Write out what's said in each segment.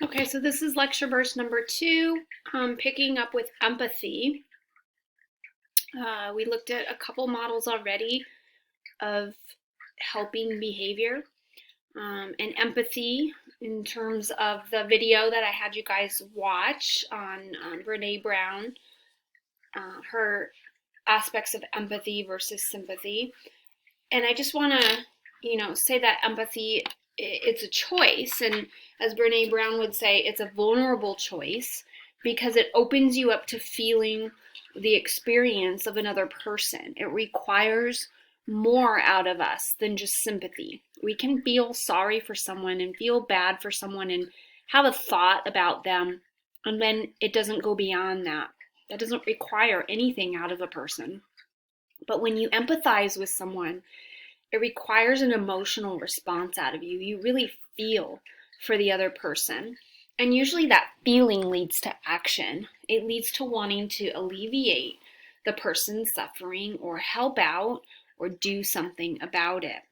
Okay, so this is lecture verse number 2, picking up with empathy. We looked at a couple models already of helping behavior and empathy in terms of the video that I had you guys watch on Brene Brown, her aspects of empathy versus sympathy. And I just want to, say that empathy, it's a choice. And as Brene Brown would say, it's a vulnerable choice because it opens you up to feeling the experience of another person. It requires more out of us than just sympathy. We can feel sorry for someone and feel bad for someone and have a thought about them, and then it doesn't go beyond that. That doesn't require anything out of a person. But when you empathize with someone, it requires an emotional response out of you. You really feel for the other person. And usually that feeling leads to action. It leads to wanting to alleviate the person's suffering or help out or do something about it.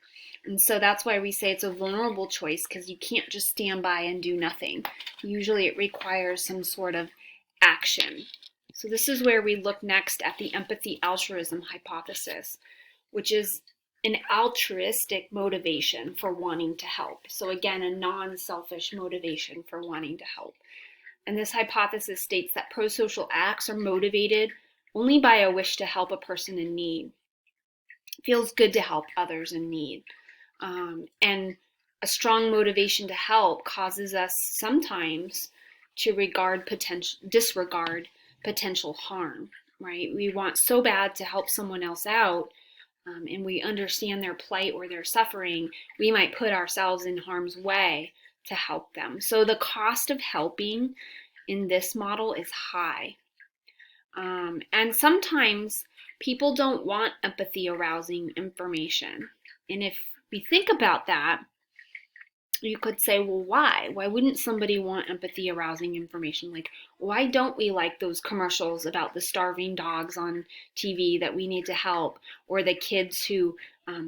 And so that's why we say it's a vulnerable choice, because you can't just stand by and do nothing. Usually it requires some sort of action. So this is where we look next at the empathy altruism hypothesis, which is an altruistic motivation for wanting to help. So again, a non-selfish motivation for wanting to help. And this hypothesis states that prosocial acts are motivated only by a wish to help a person in need. It feels good to help others in need. And a strong motivation to help causes us sometimes to disregard potential harm, right? We want so bad to help someone else out, and we understand their plight or their suffering, we might put ourselves in harm's way to help them. So the cost of helping in this model is high. And sometimes people don't want empathy arousing information. And if we think about that, you could say, well, why? Why wouldn't somebody want empathy arousing information? Like, why don't we like those commercials about the starving dogs on TV that we need to help, or the kids who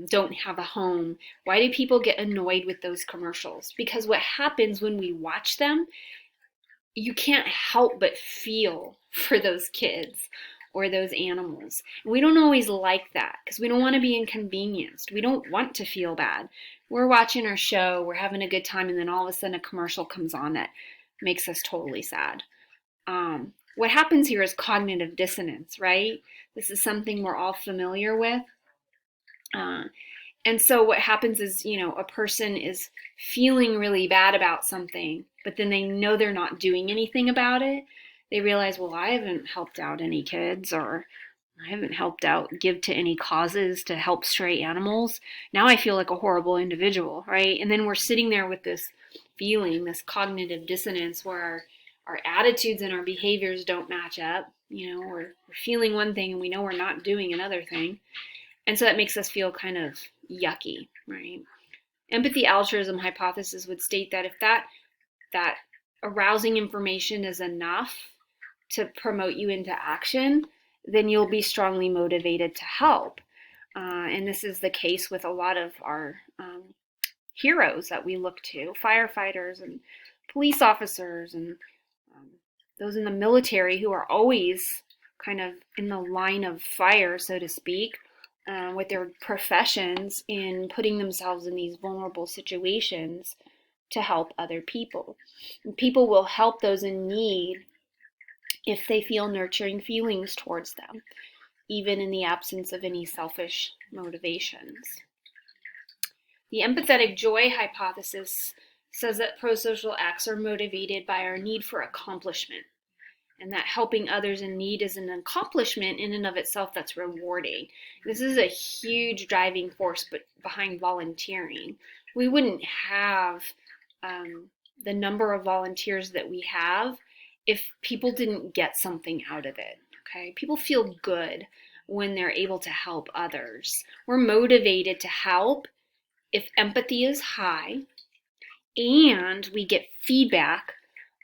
don't have a home? Why do people get annoyed with those commercials? Because what happens when we watch them, you can't help but feel for those kids or those animals. And we don't always like that because we don't want to be inconvenienced. We don't want to feel bad. We're watching our show, we're having a good time, and then all of a sudden a commercial comes on that makes us totally sad. What happens here is cognitive dissonance, right? This is something we're all familiar with. And so what happens is, a person is feeling really bad about something, but then they know they're not doing anything about it. They realize, well, I haven't helped out any kids, or I haven't helped out give to any causes to help stray animals. Now I feel like a horrible individual, right? And then we're sitting there with this feeling, this cognitive dissonance where our attitudes and our behaviors don't match up. We're feeling one thing and we know we're not doing another thing. And so that makes us feel kind of yucky, right? Empathy altruism hypothesis would state that if that arousing information is enough to promote you into action, then you'll be strongly motivated to help. And this is the case with a lot of our heroes that we look to, firefighters and police officers and those in the military who are always kind of in the line of fire, so to speak, with their professions in putting themselves in these vulnerable situations to help other people. And people will help those in need if they feel nurturing feelings towards them, even in the absence of any selfish motivations. The empathetic joy hypothesis says that prosocial acts are motivated by our need for accomplishment, and that helping others in need is an accomplishment in and of itself that's rewarding. This is a huge driving force behind volunteering. We wouldn't have the number of volunteers that we have if people didn't get something out of it. Okay, people feel good when they're able to help others. We're motivated to help if empathy is high and we get feedback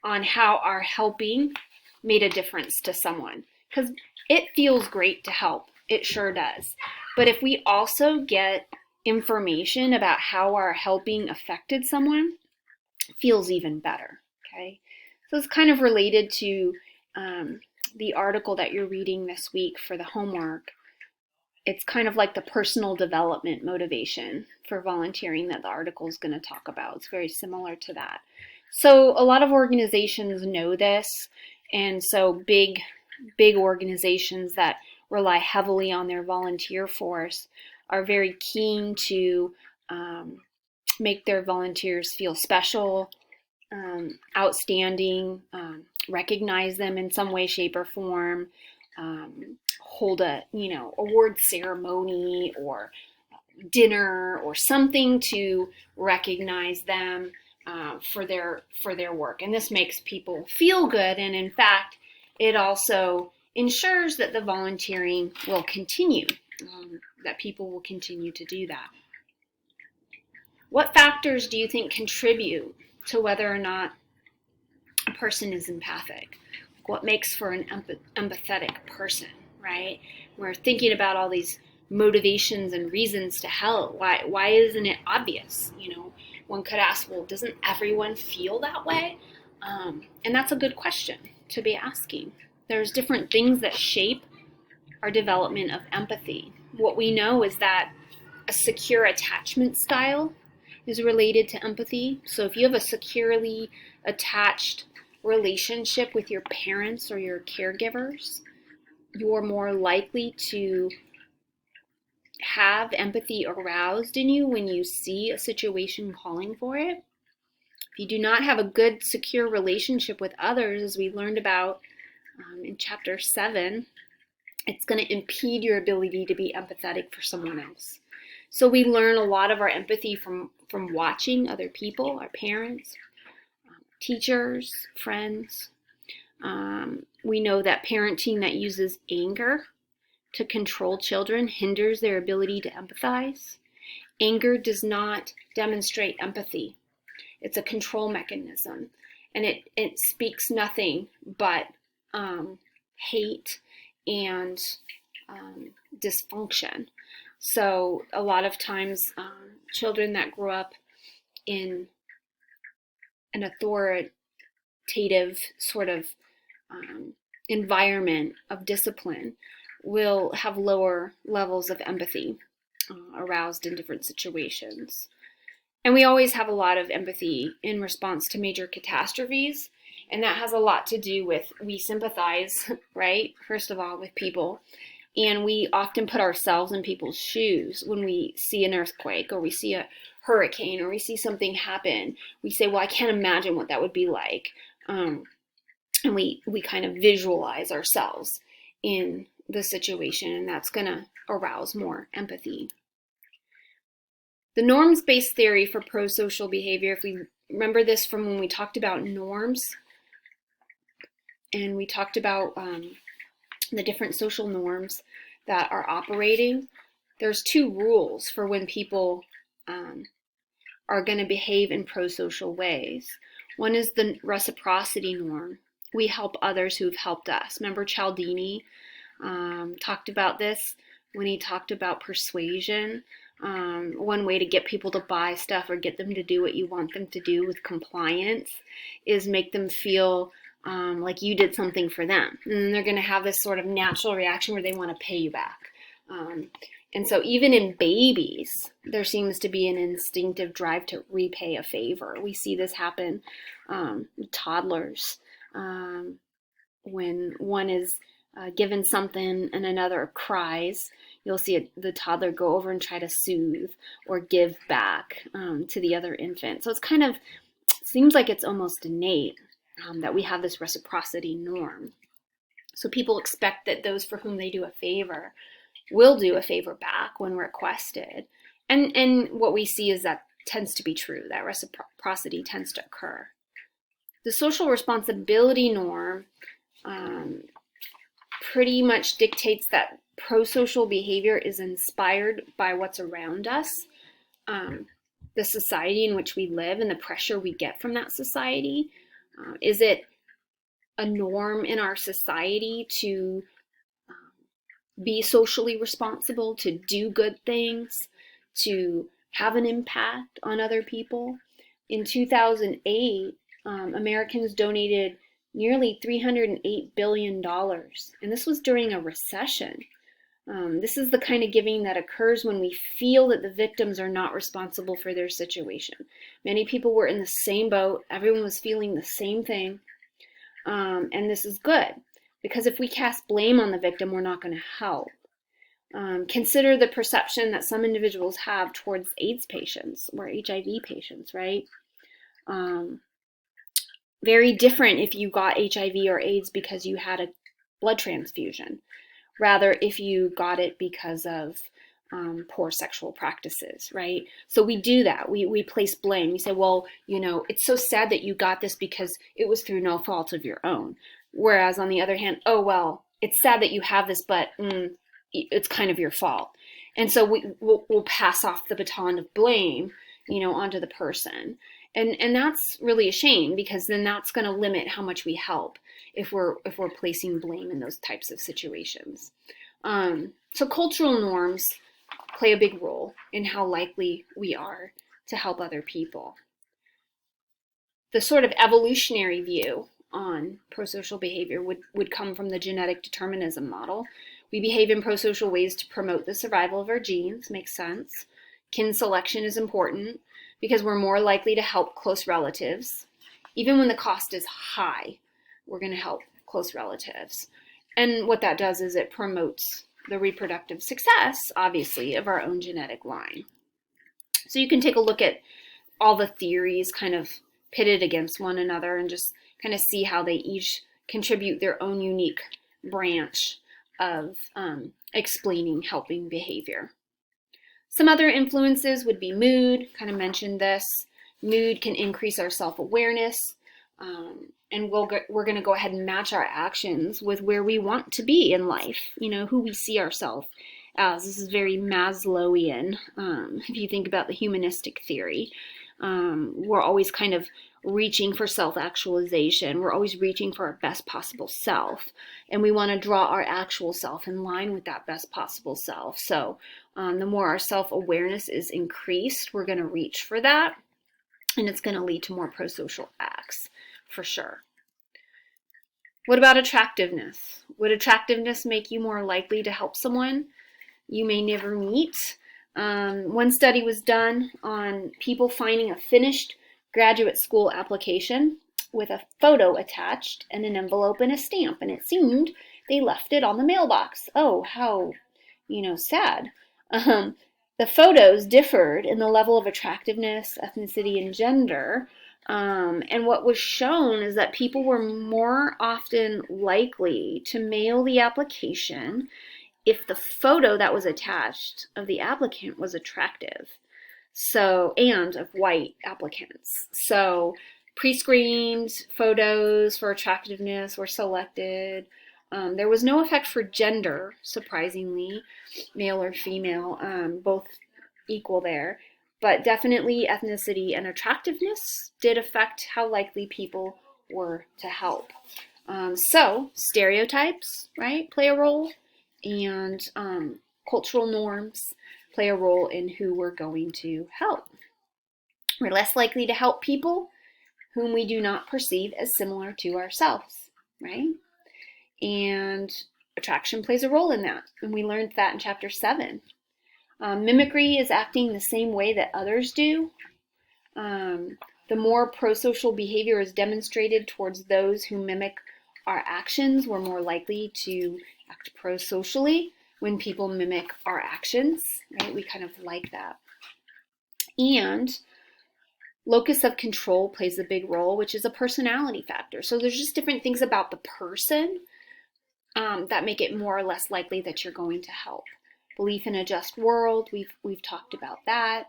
on how our helping made a difference to someone, because it feels great to help. It sure does. But if we also get information about how our helping affected someone, it feels even better. Okay, so it's kind of related to the article that you're reading this week for the homework. It's kind of like the personal development motivation for volunteering that the article is going to talk about. It's very similar to that. So a lot of organizations know this, and so big organizations that rely heavily on their volunteer force are very keen to make their volunteers feel special, outstanding, recognize them in some way, shape, or form, hold a award ceremony or dinner or something to recognize them for their work. And this makes people feel good, and in fact, it also ensures that the volunteering will continue, that people will continue to do that. What factors do you think contribute to whether or not a person is empathic? What makes for an empathetic person, right? We're thinking about all these motivations and reasons to help. Why isn't it obvious? One could ask, well, doesn't everyone feel that way? And that's a good question to be asking. There's different things that shape our development of empathy. What we know is that a secure attachment style is related to empathy. So if you have a securely attached relationship with your parents or your caregivers, you're more likely to have empathy aroused in you when you see a situation calling for it. If you do not have a good, secure relationship with others, as we learned about in chapter 7, it's going to impede your ability to be empathetic for someone else. So we learn a lot of our empathy from watching other people, our parents, teachers, friends. We know that parenting that uses anger to control children hinders their ability to empathize. Anger does not demonstrate empathy. It's a control mechanism, and it speaks nothing but hate and dysfunction. So a lot of times children that grow up in an authoritative sort of environment of discipline will have lower levels of empathy aroused in different situations. And we always have a lot of empathy in response to major catastrophes, and that has a lot to do with we sympathize, right, first of all, with people. And we often put ourselves in people's shoes when we see an earthquake or we see a hurricane or we see something happen. We say, well, I can't imagine what that would be like. And we kind of visualize ourselves in the situation, and that's going to arouse more empathy. The norms-based theory for pro-social behavior, if we remember this from when we talked about norms, and we talked about the different social norms that are operating, there's 2 rules for when people are going to behave in pro-social ways. One is the reciprocity norm. We help others who've helped us. Remember Cialdini talked about this when he talked about persuasion. One way to get people to buy stuff or get them to do what you want them to do with compliance is make them feel like you did something for them. And then they're going to have this sort of natural reaction where they want to pay you back. And so even in babies, there seems to be an instinctive drive to repay a favor. We see this happen with toddlers. When one is given something and another cries, you'll see the toddler go over and try to soothe or give back to the other infant. So it's kind of, seems like it's almost innate that we have this reciprocity norm. So people expect that those for whom they do a favor will do a favor back when requested. And what we see is that tends to be true, that reciprocity tends to occur. The social responsibility norm pretty much dictates that pro-social behavior is inspired by what's around us, the society in which we live and the pressure we get from that society. Is it a norm in our society to be socially responsible, to do good things, to have an impact on other people? In 2008, Americans donated nearly $308 billion, and this was during a recession. This is the kind of giving that occurs when we feel that the victims are not responsible for their situation. Many people were in the same boat, everyone was feeling the same thing, and this is good, because if we cast blame on the victim, we're not going to help. Consider the perception that some individuals have towards AIDS patients or HIV patients, right? Very different if you got HIV or AIDS because you had a blood transfusion, rather if you got it because of poor sexual practices, right? So we do that. We place blame. We say, well, it's so sad that you got this because it was through no fault of your own. Whereas on the other hand, oh, well, it's sad that you have this, but it's kind of your fault. And so we'll pass off the baton of blame, onto the person. And that's really a shame, because then that's going to limit how much we help if we're placing blame in those types of situations. So cultural norms play a big role in how likely we are to help other people. The sort of evolutionary view on prosocial behavior would come from the genetic determinism model. We behave in prosocial ways to promote the survival of our genes. Makes sense. Kin selection is important because we're more likely to help close relatives. Even when the cost is high, we're going to help close relatives. And what that does is it promotes the reproductive success, obviously, of our own genetic line. So you can take a look at all the theories kind of pitted against one another and just kind of see how they each contribute their own unique branch of explaining helping behavior. Some other influences would be mood, kind of mentioned this. Mood can increase our self-awareness, and we're going to go ahead and match our actions with where we want to be in life, who we see ourselves as. This is very Maslowian. If you think about the humanistic theory, we're always kind of reaching for self-actualization. We're always reaching for our best possible self, and we want to draw our actual self in line with that best possible self. So the more our self-awareness is increased, we're going to reach for that, and it's going to lead to more prosocial acts, for sure. What about attractiveness? Would attractiveness make you more likely to help someone you may never meet? One study was done on people finding a finished graduate school application with a photo attached and an envelope and a stamp, and it seemed they left it on the mailbox. Oh, how, sad. The photos differed in the level of attractiveness, ethnicity, and gender. And what was shown is that people were more often likely to mail the application if the photo that was attached of the applicant was attractive. So, and of white applicants. So pre-screened photos for attractiveness were selected. There was no effect for gender, surprisingly, male or female, both equal there. But definitely ethnicity and attractiveness did affect how likely people were to help. So stereotypes, right, play a role, and cultural norms play a role in who we're going to help. We're less likely to help people whom we do not perceive as similar to ourselves, right? And attraction plays a role in that, and we learned that in chapter 7. Mimicry is acting the same way that others do. The more prosocial behavior is demonstrated towards those who mimic our actions, we're more likely to act prosocially when people mimic our actions, right? We kind of like that. And locus of control plays a big role, which is a personality factor. So there's just different things about the person that make it more or less likely that you're going to help. Belief in a just world, we've talked about that.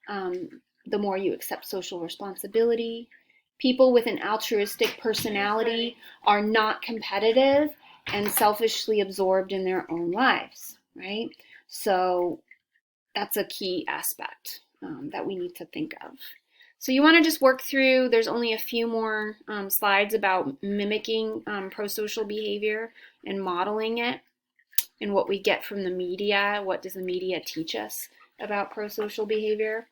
The more you accept social responsibility. People with an altruistic personality are not competitive and selfishly absorbed in their own lives, right? So that's a key aspect that we need to think of. So you want to just work through, there's only a few more slides about mimicking prosocial behavior and modeling it and what we get from the media. What does the media teach us about prosocial behavior?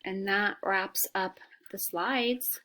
And that wraps up the slides.